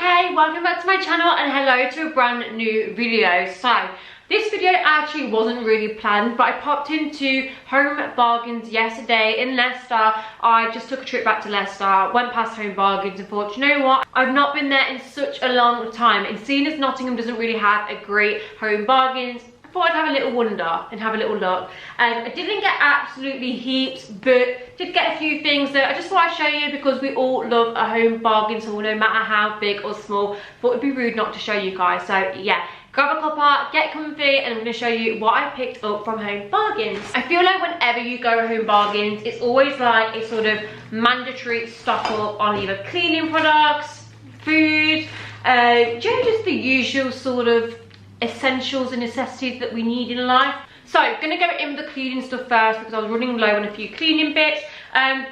Okay, welcome back to my channel and hello to a brand new video. So this video actually wasn't really planned, but I popped into Home Bargains yesterday in Leicester. I just took a trip back to Leicester, went past Home Bargains and thought, you know what, I've not been there in such a long time, and seeing as Nottingham doesn't really have a great Home Bargains, I thought I'd have a little wander and have a little look. I didn't get absolutely heaps, but did get a few things that I just thought I'd show you because we all love a Home Bargain, so no matter how big or small, thought it'd be rude not to show you guys. So yeah, grab a cuppa, get comfy, and I'm going to show you what I picked up from Home Bargains. I feel like whenever you go to Home Bargains, it's always like a sort of mandatory stock up on either cleaning products, food, just the usual sort of essentials and necessities that we need in life. So I'm gonna go in with the cleaning stuff first because I was running low on a few cleaning bits.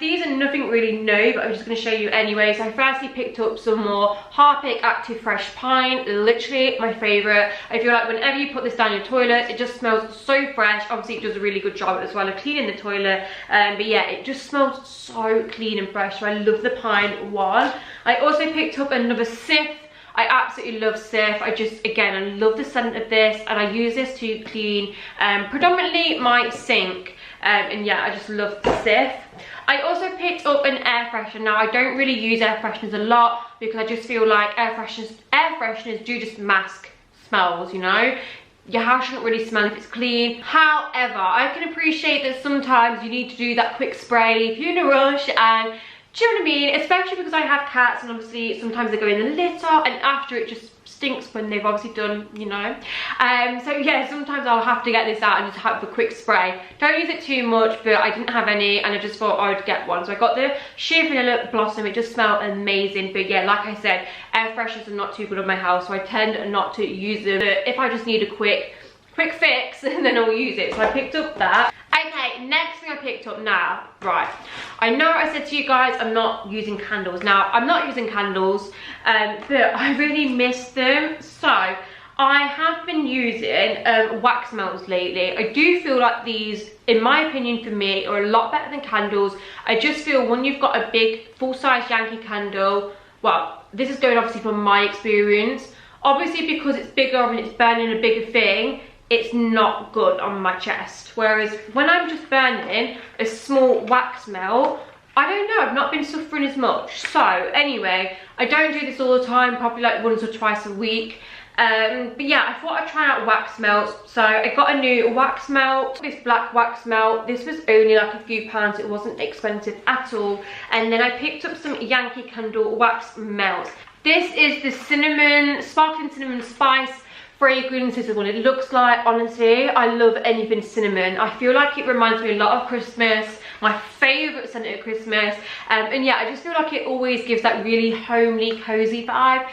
These are nothing really new, but I'm just gonna show you anyway. So I firstly picked up some more Harpic Active Fresh Pine, literally my favorite. I feel like whenever you put this down your toilet, it just smells so fresh. Obviously it does a really good job as well of cleaning the toilet, but yeah, it just smells so clean and fresh. So I love the Pine one. I also picked up another Sif. I absolutely love Sif. Again, I love the scent of this, and I use this to clean predominantly my sink. And yeah, I just love the Sif. I also picked up an air freshener. Now, I don't really use air fresheners a lot because I just feel like air fresheners do just mask smells, you know? Your house shouldn't really smell if it's clean. However, I can appreciate that sometimes you need to do that quick spray if you're in a rush, and do you know what I mean? Especially because I have cats, and obviously sometimes they go in the litter, and after it just stinks when they've obviously done, you know. So yeah, sometimes I'll have to get this out and just have a quick spray. Don't use it too much, but I didn't have any, and I just thought I would get one. So I got the Sheer Vanilla Blossom. It just smelled amazing. But yeah, like I said, air fresheners are not too good on my house, so I tend not to use them. But if I just need a quick fix, then I'll use it. So I picked up that. Okay, next thing I picked up now, right, I know I said to you guys I'm not using candles. Now, I'm not using candles, but I really miss them. So I have been using wax melts lately. I do feel like these, in my opinion, for me, are a lot better than candles. I just feel when you've got a big full-size Yankee candle, well, this is going obviously from my experience, obviously because it's bigger and it's burning a bigger thing, it's not good on my chest. Whereas when I'm just burning a small wax melt, I don't know, I've not been suffering as much. So anyway, I don't do this all the time, probably like once or twice a week. But yeah, I thought I'd try out wax melts. So I got a new wax melt, this black wax melt. This was only like a few pounds, it wasn't expensive at all. And then I picked up some Yankee Candle wax melts. This is the cinnamon, sparkling cinnamon spice fragrance. This is what it looks like. Honestly, I love anything cinnamon. I feel like it reminds me a lot of Christmas, my favorite scent at Christmas. And yeah, I just feel like it always gives that really homely, cozy vibe.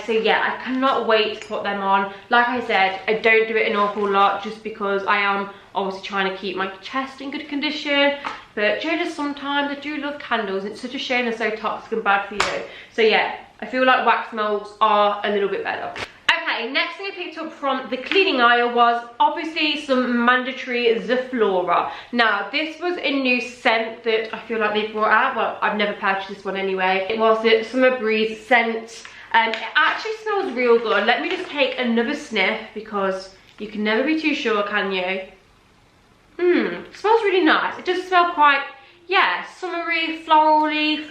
So yeah, I cannot wait to put them on. Like I said, I don't do it an awful lot just because I am obviously trying to keep my chest in good condition. But just sometimes I do love candles. It's such a shame they're so toxic and bad for you. So yeah, I feel like wax melts are a little bit better. Okay, next thing I picked up from the cleaning aisle was obviously some mandatory Zaflora. Now, this was a new scent that I feel like they brought out. Well, I've never purchased this one anyway. It was the Summer Breeze scent. It actually smells real good. Let me just take another sniff because you can never be too sure, can you? It smells really nice. It does smell quite, yeah, summery, floral,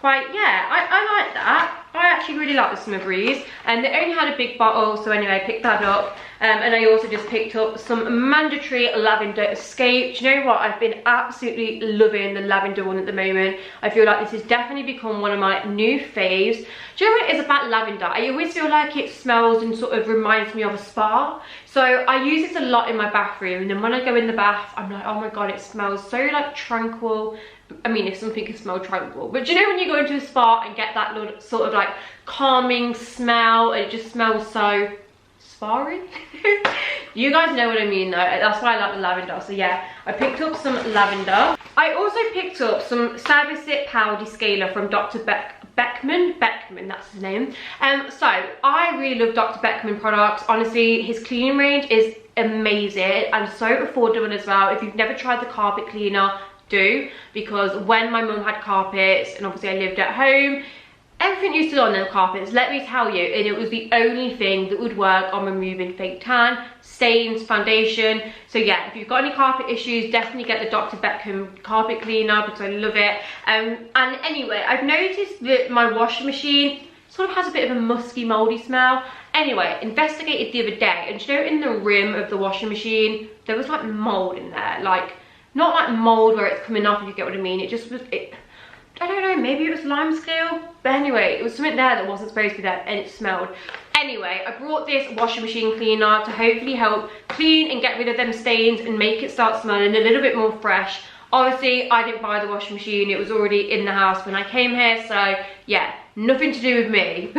quite, yeah, I like that. I actually really like the Summer Breeze, and they only had a big bottle, so anyway I picked that up. And I also just picked up some mandatory lavender escape. Do you know what, I've been absolutely loving the lavender one at the moment. I feel like this has definitely become one of my new faves. Do you know what it is about lavender? I always feel like it smells and sort of reminds me of a spa. So I use this a lot in my bathroom, and then when I go in the bath, I'm like, oh my god, it smells so like tranquil. I mean, if something can smell tranquil, but do you know when you go into a spa and get that little sort of like calming smell, and it just smells so spa-y? You guys know what I mean though. That's why I like the lavender. So yeah, I picked up some lavender. I also picked up some Service It Power Descaler from Dr. Beckman, that's his name. So I really love Dr. Beckman products. Honestly, his cleaning range is amazing and so affordable as well. If you've never tried the carpet cleaner, do, because when my mum had carpets and obviously I lived at home, everything used to go on them carpets, let me tell you, and it was the only thing that would work on removing fake tan, stains, foundation. So yeah, if you've got any carpet issues, definitely get the Dr. Beckham carpet cleaner because I love it. And anyway, I've noticed that my washing machine sort of has a bit of a musky, mouldy smell. Anyway, investigated the other day, and you know, in the rim of the washing machine, there was like mould in there. Like, not like mould where it's coming off, if you get what I mean. It just was, I don't know, maybe it was lime scale. But anyway, it was something there that wasn't supposed to be there, and it smelled. Anyway, I brought this washing machine cleaner to hopefully help clean and get rid of them stains and make it start smelling a little bit more fresh. Obviously, I didn't buy the washing machine. It was already in the house when I came here. So yeah, nothing to do with me.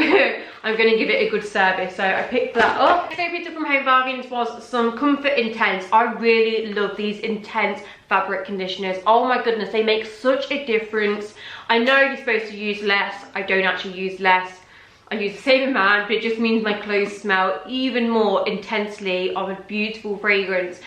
I'm going to give it a good service. So I picked that up. Next thing I picked up from Home Bargains was some Comfort Intense. I really love these intense fabric conditioners. Oh my goodness, they make such a difference. I know you're supposed to use less. I don't actually use less. I use the same amount, but it just means my clothes smell even more intensely of a beautiful fragrance.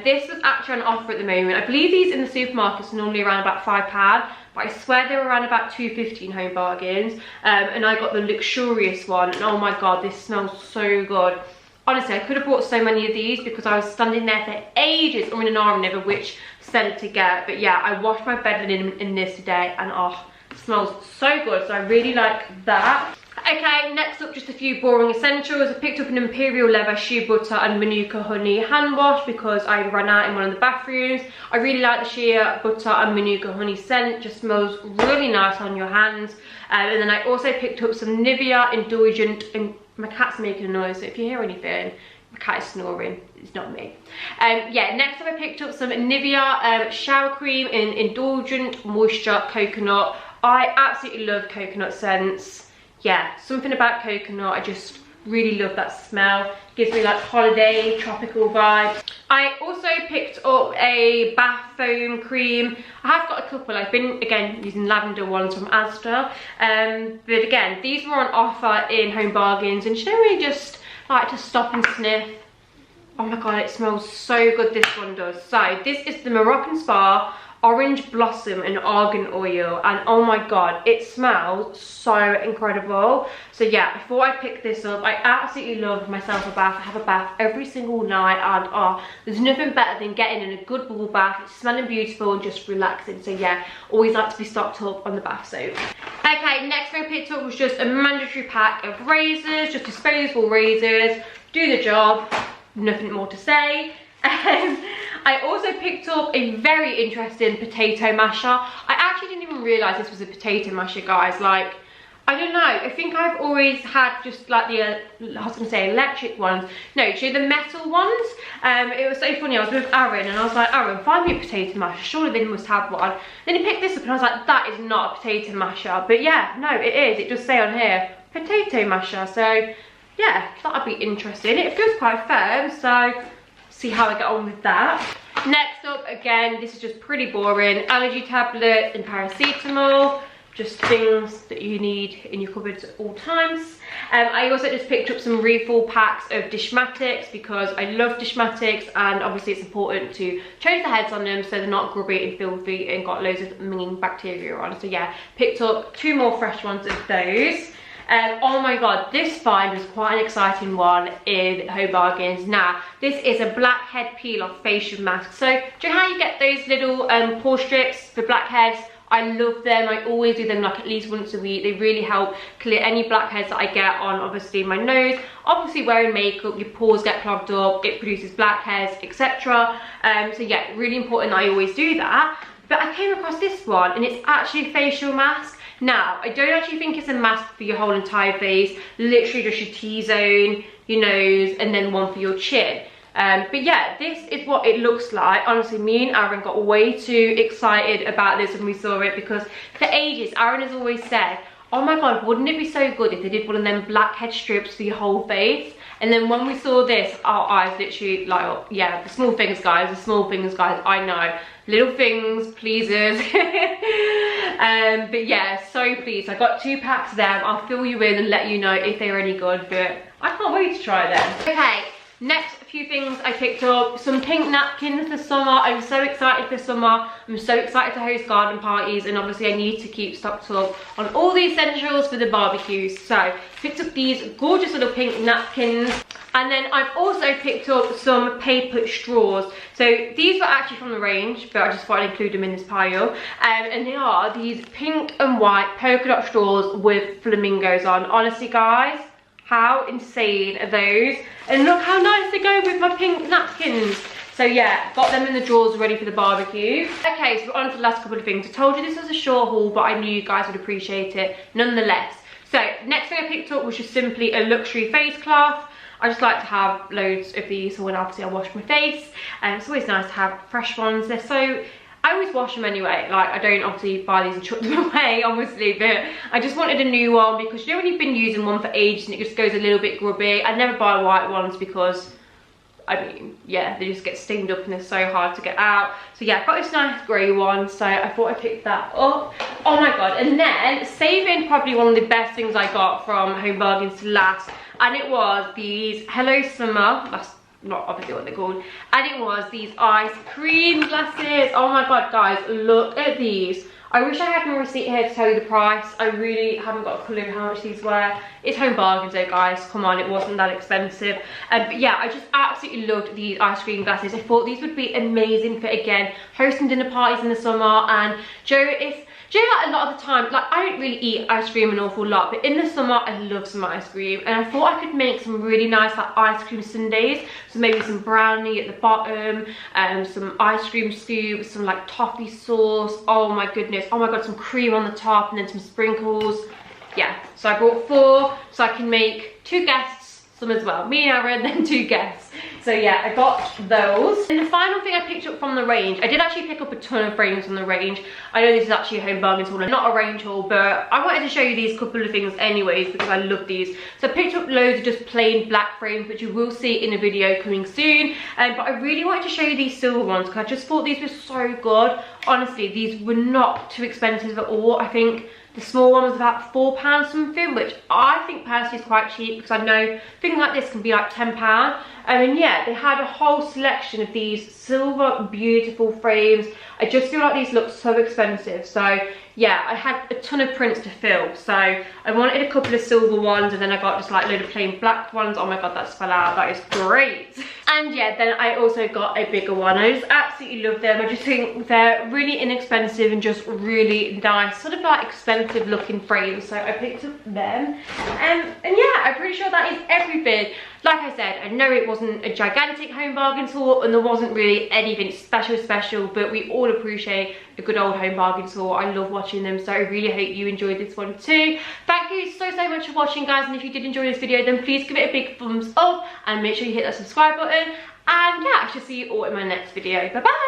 This was actually on offer at the moment. I believe these in the supermarkets are normally around about £5, but I swear they were around about £2.50 in Home Bargains. And I got the luxurious one, and oh my god, this smells so good. Honestly, I could have bought so many of these because I was standing there for ages in an arm never which scent to get. But yeah, I washed my bed linen in this today, and oh, it smells so good. So I really like that. Okay, next up, just a few boring essentials. I picked up an Imperial leather shea butter and Manuka honey hand wash because I ran out in one of the bathrooms. I really like the shea butter and Manuka honey scent. Just smells really nice on your hands. And then I also picked up some Nivea Indulgent, and my cat's making a noise, so if you hear anything, my cat is snoring, it's not me. Yeah, next up I picked up some Nivea shower cream in Indulgent Moisture Coconut. I absolutely love coconut scents. Yeah, something about coconut, I just really love that smell. Gives me like holiday, tropical vibes. I also picked up a bath foam cream. I have got a couple. I've been, again, using lavender ones from Asda. But again, these were on offer in Home Bargains. And you know when you just like to stop and sniff? Oh my god, it smells so good, this one does. So, this is the Moroccan Spa Orange Blossom and Argan Oil, and oh my god, it smells so incredible. So yeah, before I picked this up, I absolutely love myself a bath. I have a bath every single night, and oh, there's nothing better than getting in a good bubble bath. It's smelling beautiful and just relaxing. So yeah, always like to be stocked up on the bath soap. Okay, next thing I picked up was just a mandatory pack of razors, just disposable razors. Do the job, nothing more to say. I also picked up a very interesting potato masher. I actually didn't even realise this was a potato masher, guys. Like, I don't know, I think I've always had just like the, I was going to say electric ones. No, actually the metal ones. It was so funny, I was with Aaron and I was like, Aaron, find me a potato masher, surely they must have one. Then he picked this up and I was like, that is not a potato masher. But yeah, no, it is. It does say on here, potato masher. So yeah, that'd be interesting. It feels quite firm, so see how I get on with that. Next up, again, this is just pretty boring. Allergy tablets and paracetamol. Just things that you need in your cupboards at all times. I also just picked up some refill packs of Dishmatics because I love Dishmatics, and obviously it's important to change the heads on them so they're not grubby and filthy and got loads of minging bacteria on. So yeah, picked up 2 more fresh ones of those. Oh my god, this find was quite an exciting one in Home Bargains. Now, this is a Blackhead peel-off facial mask. So, do you know how you get those little pore strips for blackheads? I love them. I always do them like at least once a week. They really help clear any blackheads that I get on, obviously, my nose. Obviously, wearing makeup, your pores get clogged up, it produces blackheads, etc. So yeah, really important that I always do that. But I came across this one, and it's actually a facial mask. Now, I don't actually think it's a mask for your whole entire face, literally just your T-zone, your nose, and then one for your chin. But yeah, this is what it looks like. Honestly, me and Aaron got way too excited about this when we saw it because for ages, Aaron has always said, oh my god, wouldn't it be so good if they did one of them blackhead strips for your whole face? And then when we saw this, our eyes literally like, oh, yeah, the small things, guys, I know. Little things, pleasers. But yeah, so pleased. I got 2 packs of them. I'll fill you in and let you know if they're any good, but I can't wait to try them. Okay, next few things I picked up. Some pink napkins for summer. I'm so excited for summer. I'm so excited to host garden parties, and obviously I need to keep stocked up on all the essentials for the barbecues. So picked up these gorgeous little pink napkins. And then I've also picked up some paper straws. So these were actually from the range, but I just thought I'd include them in this pile. And they are these pink and white polka dot straws with flamingos on. Honestly guys, how insane are those? And look how nice they go with my pink napkins. So yeah, got them in the drawers ready for the barbecue. Okay, so we're on to the last couple of things. I told you this was a short haul, but I knew you guys would appreciate it nonetheless. So next thing I picked up was just simply a luxury face cloth. I just like to have loads of these for when obviously I wash my face. And it's always nice to have fresh ones. They're so, I always wash them anyway. Like, I don't obviously buy these and chuck them away, obviously, but I just wanted a new one because, you know, when you've been using one for ages and it just goes a little bit grubby. I never buy white ones because, I mean, yeah, they just get stained up and they're so hard to get out. So yeah, I got this nice grey one, so I thought I'd pick that up. Oh my god, and then saving probably one of the best things I got from Home Bargains to last, and it was these Hello Summer, that's not obviously what they're called, and it was these ice cream glasses. Oh my god guys, look at these. I wish I had my receipt here to tell you the price. I really haven't got a clue how much these were. It's Home Bargains though guys, come on, it wasn't that expensive. But yeah, I just absolutely loved these ice cream glasses. I thought these would be amazing for, again, hosting dinner parties in the summer. And do you know, like, a lot of the time, like, I don't really eat ice cream an awful lot, but in the summer I love some ice cream, and I thought I could make some really nice like ice cream sundaes. So maybe some brownie at the bottom, some ice cream scoop, some like toffee sauce, oh my goodness, oh my god, some cream on the top, and then some sprinkles. Yeah, so I brought 4 so I can make 2 guests some as well, me and Aaron, then 2 guests. So yeah, I got those. And the final thing I picked up from the range, I did actually pick up a ton of frames from the range. I know this is actually a Home Bargains haul, not a range haul, but I wanted to show you these couple of things anyways because I love these. So I picked up loads of just plain black frames, which you will see in a video coming soon. But I really wanted to show you these silver ones because I just thought these were so good. Honestly, these were not too expensive at all. I think the small one was about £4 something, which I think personally is quite cheap because I know things like this can be like £10. And yeah, they had a whole selection of these silver beautiful frames. I just feel like these look so expensive. So yeah, I had a ton of prints to fill. So I wanted a couple of silver ones, and then I got just like a load of plain black ones. Oh my god, that's fell out. That is great. And yeah, then I also got a bigger one. I just absolutely love them. I just think they're really inexpensive and just really nice, sort of like expensive looking frames. So I picked up them. And yeah, I'm pretty sure that is everything. Like I said, I know it wasn't a gigantic Home Bargains haul and there wasn't really anything special, but we all appreciate a good old Home Bargains haul. I love watching them, so I really hope you enjoyed this one too. Thank you so much for watching guys, and if you did enjoy this video then please give it a big thumbs up and make sure you hit that subscribe button. And yeah, I shall see you all in my next video. Bye bye.